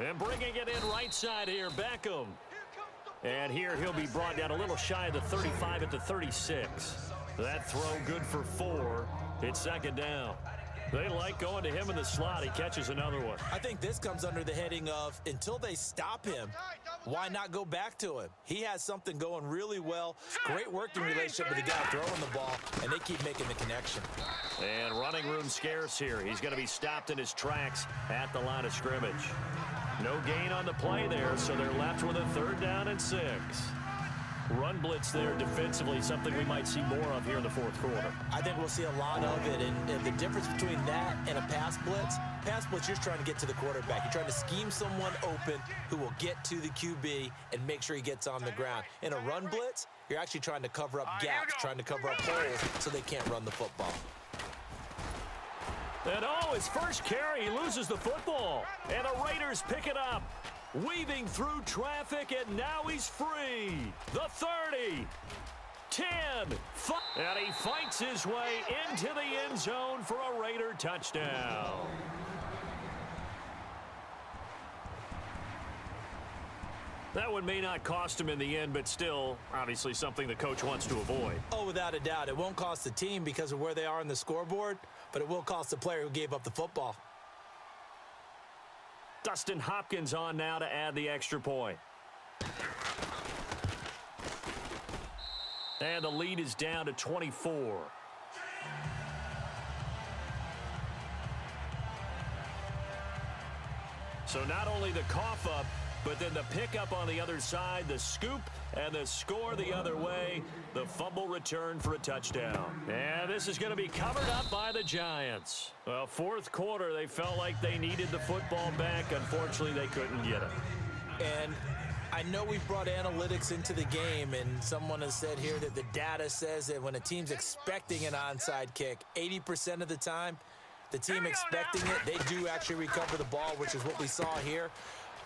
And bringing it in right side here, Beckham. And here he'll be brought down a little shy of the 35 at the 36. That throw good for 4. It's second down. They like going to him in the slot. He catches another one. I think this comes under the heading of until they stop him, why not go back to him? He has something going really well. Great working relationship with the guy throwing the ball, and they keep making the connection. And running room scarce here. He's going to be stopped in his tracks at the line of scrimmage. No gain on the play there, so they're left with a 3rd down and 6. Run blitz there defensively, something we might see more of here in the 4th quarter. I think we'll see a lot of it, and the difference between that and a pass blitz, you're trying to get to the quarterback. You're trying to scheme someone open who will get to the QB and make sure he gets on the ground. In a run blitz, you're actually trying to cover up gaps, trying to cover up holes so they can't run the football. And his first carry, he loses the football. And the Raiders pick it up. Weaving through traffic, and now he's free. The 30, 10, 5. And he fights his way into the end zone for a Raider touchdown. That one may not cost him in the end, but still, obviously something the coach wants to avoid. Oh, without a doubt. It won't cost the team because of where they are on the scoreboard, but it will cost the player who gave up the football. Dustin Hopkins on now to add the extra point. And the lead is down to 24. So not only the cough up, but then the pickup on the other side, the scoop, and the score the other way. The fumble return for a touchdown. And this is going to be covered up by the Giants. Well, 4th quarter, they felt like they needed the football back. Unfortunately, they couldn't get it. And I know we've brought analytics into the game, and someone has said here that the data says that when a team's expecting an onside kick, 80% of the time, the team expecting it, they do actually recover the ball, which is what we saw here.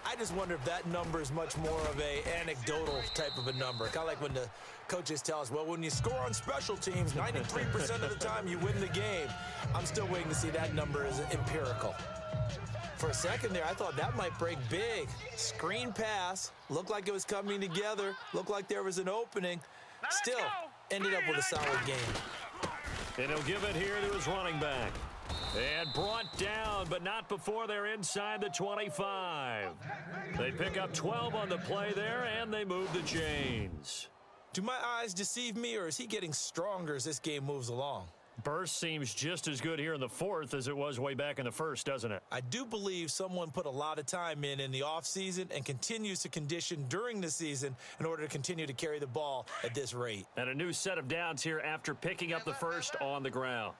I just wonder if that number is much more of a anecdotal type of a number. Kind of like when the coaches tell us, well, when you score on special teams, 93% of the time you win the game. I'm still waiting to see that number as empirical. For a second there, I thought that might break big. Screen pass, looked like it was coming together, looked like there was an opening. Still, ended up with a solid game. And he'll give it here to his running back. And brought down, but not before they're inside the 25. They pick up 12 on the play there, and they move the chains. Do my eyes deceive me, or is he getting stronger as this game moves along? Burst seems just as good here in the 4th as it was way back in the 1st, doesn't it? I do believe someone put a lot of time in the offseason and continues to condition during the season in order to continue to carry the ball at this rate. And a new set of downs here after picking up the first on the ground.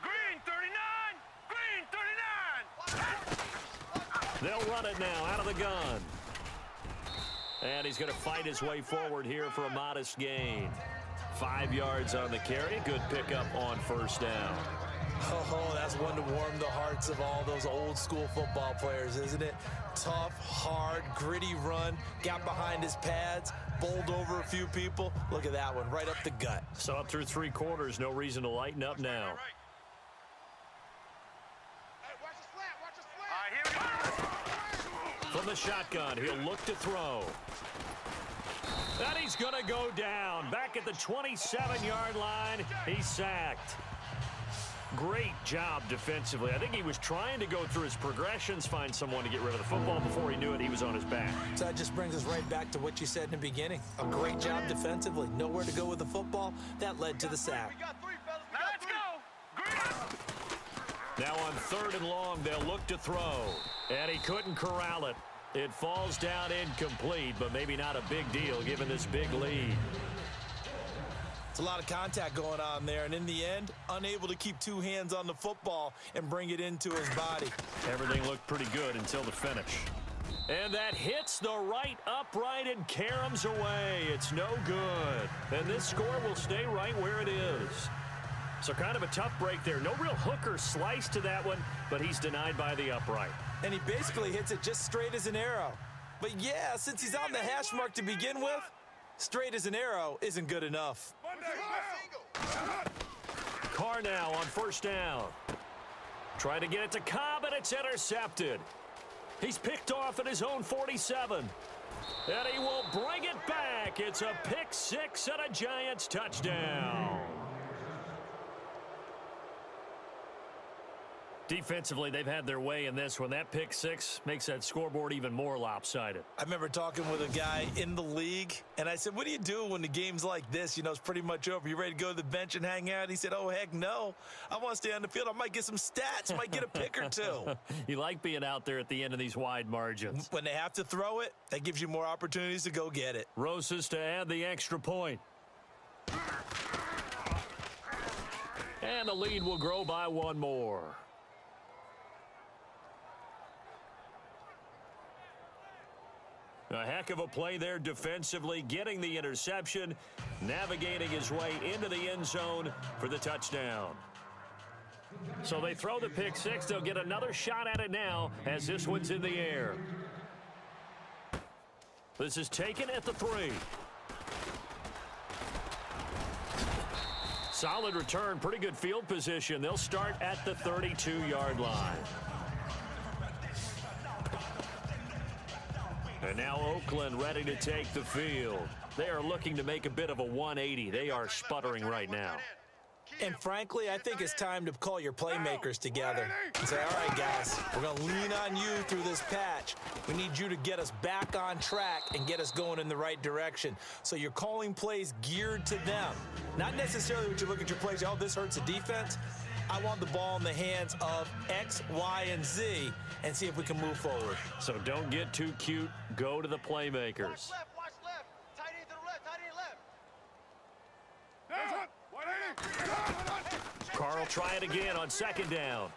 Green 39! Green 39! They'll run it now out of the gun. And he's going to fight his way forward here for a modest gain. 5 yards on the carry. Good pickup on first down. Oh, that's one to warm the hearts of all those old school football players, isn't it? Tough, hard, gritty run. Got behind his pads, bowled over a few people. Look at that one, right up the gut. Saw it through 3 quarters. No reason to lighten up now. From the shotgun, he'll look to throw. And he's going to go down. Back at the 27-yard line, he's sacked. Great job defensively. I think he was trying to go through his progressions, find someone to get rid of the football. Before he knew it, he was on his back. So that just brings us right back to what you said in the beginning. A great job defensively. Nowhere to go with the football. That led to the sack. Now let's go! Now on 3rd and long, they'll look to throw. And he couldn't corral it. It falls down incomplete, but maybe not a big deal given this big lead. It's a lot of contact going on there, and in the end, unable to keep 2 hands on the football and bring it into his body. Everything looked pretty good until the finish. And that hits the right upright and caroms away. It's no good. And this score will stay right where it is. So kind of a tough break there. No real hook or slice to that one, but he's denied by the upright. And he basically hits it just straight as an arrow. But yeah, since he's on the hash mark to begin with, straight as an arrow isn't good enough. Carr now on first down. Trying to get it to Cobb, and it's intercepted. He's picked off at his own 47. And he will bring it back. It's a pick six and a Giants touchdown. Defensively, they've had their way in this one. That pick six makes that scoreboard even more lopsided. I remember talking with a guy in the league, and I said, what do you do when the game's like this? You know, it's pretty much over. You ready to go to the bench and hang out? He said, oh, heck no. I want to stay on the field. I might get some stats. Might get a pick or two. You like being out there at the end of these wide margins. When they have to throw it, that gives you more opportunities to go get it. Rosas to add the extra point. And the lead will grow by one more. A heck of a play there defensively, getting the interception, navigating his way into the end zone for the touchdown. So they throw the pick six. They'll get another shot at it now as this one's in the air. This is taken at the 3. Solid return, pretty good field position. They'll start at the 32-yard line. And now Oakland ready to take the field. They are looking to make a bit of a 180. They are sputtering right now. And frankly, I think it's time to call your playmakers together and say, all right, guys, we're going to lean on you through this patch. We need you to get us back on track and get us going in the right direction. So you're calling plays geared to them. Not necessarily when you look at your plays, oh, this hurts the defense. I want the ball in the hands of X, Y, and Z and see if we can move forward. So don't get too cute. Go to the playmakers. Watch left. Tight end to the left, tight end left. Carl try it again on second down.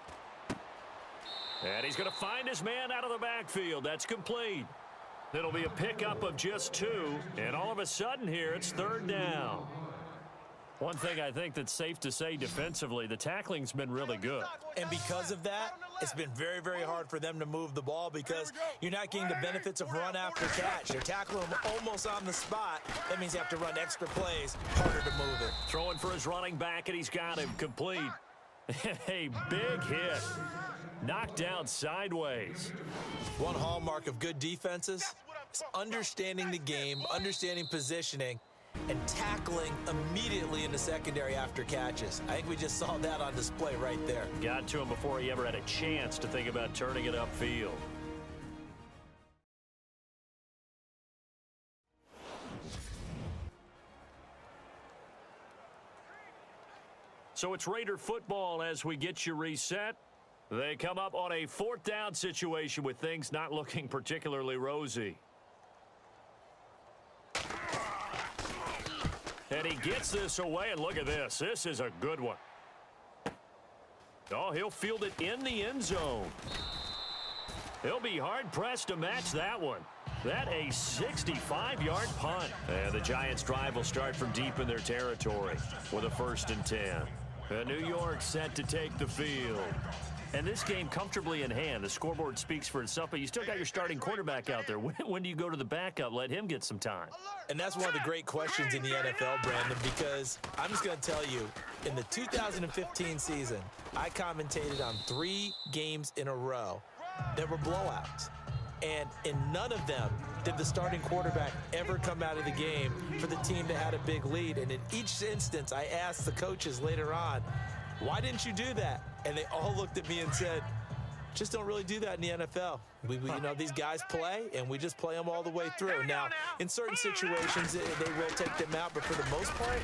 And he's going to find his man out of the backfield. That's complete. It'll be a pickup of just 2. And all of a sudden here, it's third down. One thing I think that's safe to say defensively, the tackling's been really good. And because of that, it's been very, very hard for them to move the ball because you're not getting the benefits of run after catch. They're tackling them almost on the spot. That means you have to run extra plays, harder to move it. Throwing for his running back, and he's got him complete. A big hit. Knocked down sideways. One hallmark of good defenses is understanding the game, understanding positioning, and tackling immediately in the secondary after catches. I think we just saw that on display right there. Got to him before he ever had a chance to think about turning it upfield. So it's Raider football as we get you reset. They come up on a 4th down situation with things not looking particularly rosy. And he gets this away, and look at this. This is a good one. Oh, he'll field it in the end zone. He'll be hard-pressed to match that one. That a 65-yard punt. And the Giants' drive will start from deep in their territory with a 1st and 10. And New York set to take the field. And this game comfortably in hand. The scoreboard speaks for itself, but you still got your starting quarterback out there. When do you go to the backup? Let him get some time. And that's one of the great questions in the NFL, Brandon, because I'm just going to tell you, in the 2015 season, I commentated on 3 games in a row that were blowouts. And in none of them did the starting quarterback ever come out of the game for the team that had a big lead. And in each instance, I asked the coaches later on, why didn't you do that? And they all looked at me and said, just don't really do that in the NFL. You know, these guys play, and we just play them all the way through. Now, in certain situations, they will take them out, but for the most part,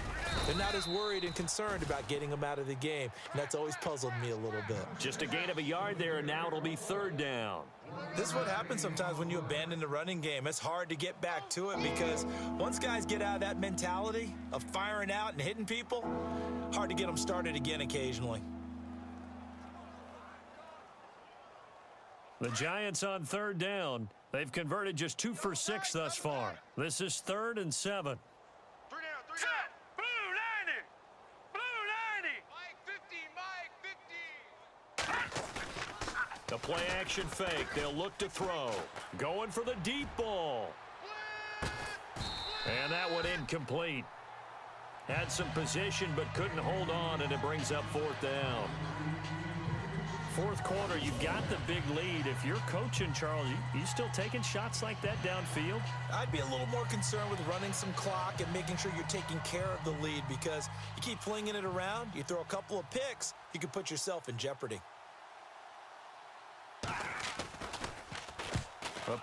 they're not as worried and concerned about getting them out of the game. And that's always puzzled me a little bit. Just a gain of a yard there, and now it'll be 3rd down. This is what happens sometimes when you abandon the running game. It's hard to get back to it because once guys get out of that mentality of firing out and hitting people, hard to get them started again occasionally. The Giants on 3rd down. They've converted just 2 for 6 thus far. This is 3rd and 7. 3 down. Set. Blue 90. Blue 90. Mike 50. The play action fake. They'll look to throw. Going for the deep ball. And that one incomplete. Had some position but couldn't hold on, and it brings up 4th down. fourth quarter, you've got the big lead. If you're coaching, Charles, you still taking shots like that downfield? I'd be a little more concerned with running some clock and making sure you're taking care of the lead, because you keep flinging it around, you throw a couple of picks, you can put yourself in jeopardy. The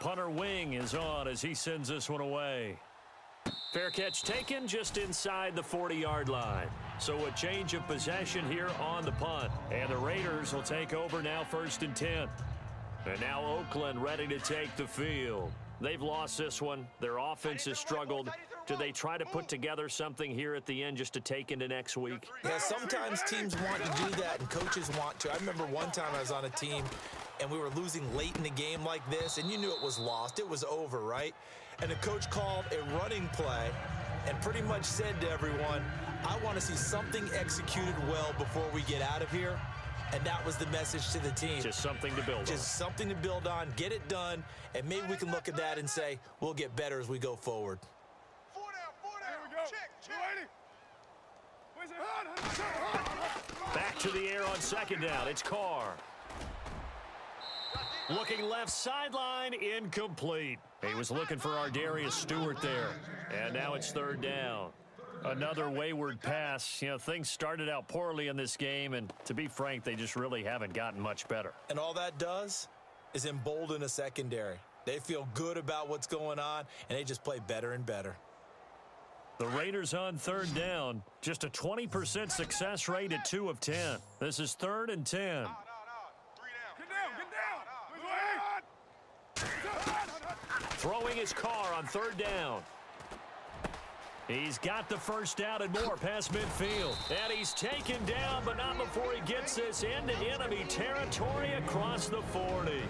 punter wing is on as he sends this one away. Fair catch taken just inside the 40-yard line. So a change of possession here on the punt. And the Raiders will take over now, 1st and 10. And now Oakland ready to take the field. They've lost this one. Their offense has struggled. Do they try to put together something here at the end just to take into next week? Yeah, sometimes teams want to do that and coaches want to. I remember one time I was on a team and we were losing late in the game like this, and you knew it was lost. It was over, right? And the coach called a running play and pretty much said to everyone, I want to see something executed well before we get out of here. And that was the message to the team. Just something to build on. Just something to build on, get it done, and maybe we can look at that and say, we'll get better as we go forward. 4 down. Here we go. Check. Back to the air on 2nd down. It's Carr. Looking left sideline, incomplete. He was looking for Ardarius Stewart there. And now it's 3rd down. Another wayward pass. You know, things started out poorly in this game, and to be frank, they just really haven't gotten much better. And all that does is embolden a secondary. They feel good about what's going on, and they just play better and better. The Raiders on 3rd down. Just a 20% success rate at 2 of 10. This is 3rd and 10. 3 down. Throwing his Carr on 3rd down. He's got the 1st down and more past midfield. And he's taken down, but not before he gets this into enemy territory across the 40.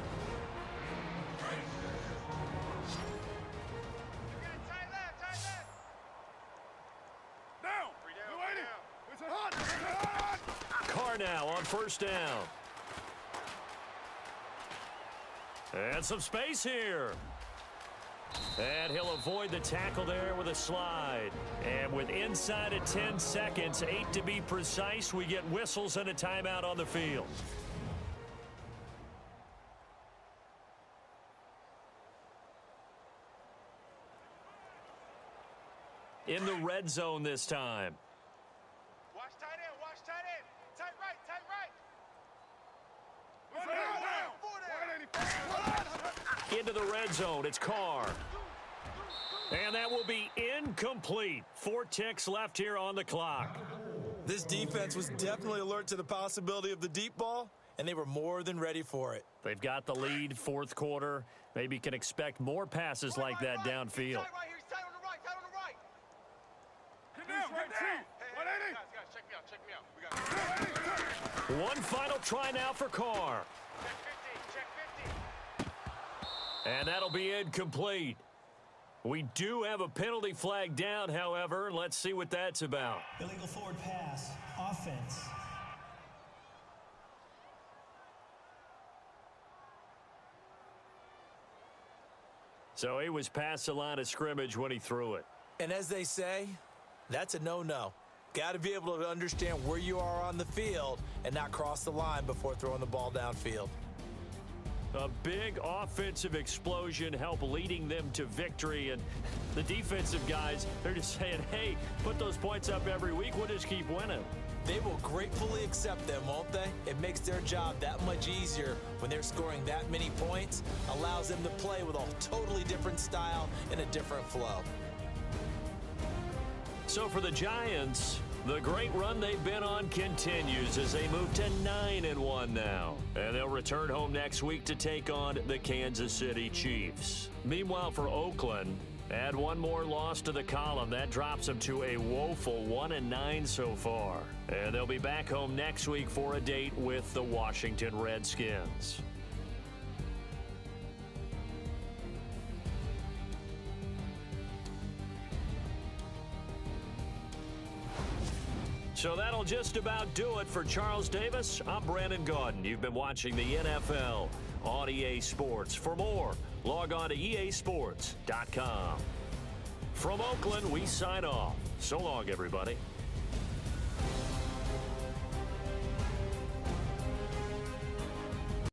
Carr now on 1st down. And some space here. And he'll avoid the tackle there with a slide. And with inside of 10 seconds, 8 to be precise, we get whistles and a timeout on the field. In the red zone this time. Watch tight end. Watch tight end. Tight right. Tight right. Into the red zone. It's Carr. And that will be incomplete. 4 ticks left here on the clock. This defense was definitely alert to the possibility of the deep ball, and they were more than ready for it. They've got the lead, 4th quarter. Maybe can expect more passes like that downfield. Tight right here. He's tight on the right. Tight on the right. Get down. Hey, guys, check me out. Check me out. We got One final try now for Carr. check 15. And that'll be incomplete. We do have a penalty flag down, however. Let's see what that's about. Illegal forward pass. Offense. So he was past the line of scrimmage when he threw it. And as they say, that's a no-no. Got to be able to understand where you are on the field and not cross the line before throwing the ball downfield. A big offensive explosion helped leading them to victory. And the defensive guys, they're just saying, hey, put those points up every week. We'll just keep winning. They will gratefully accept them, won't they? It makes their job that much easier when they're scoring that many points. Allows them to play with a totally different style and a different flow. So for the Giants, the great run they've been on continues as they move to 9-1 now. And they'll return home next week to take on the Kansas City Chiefs. Meanwhile, for Oakland, add one more loss to the column. That drops them to a woeful 1-9 so far. And they'll be back home next week for a date with the Washington Redskins. So that'll just about do it for Charles Davis. I'm Brandon Gaudin. You've been watching the NFL on EA Sports. For more, log on to easports.com. From Oakland, we sign off. So long, everybody.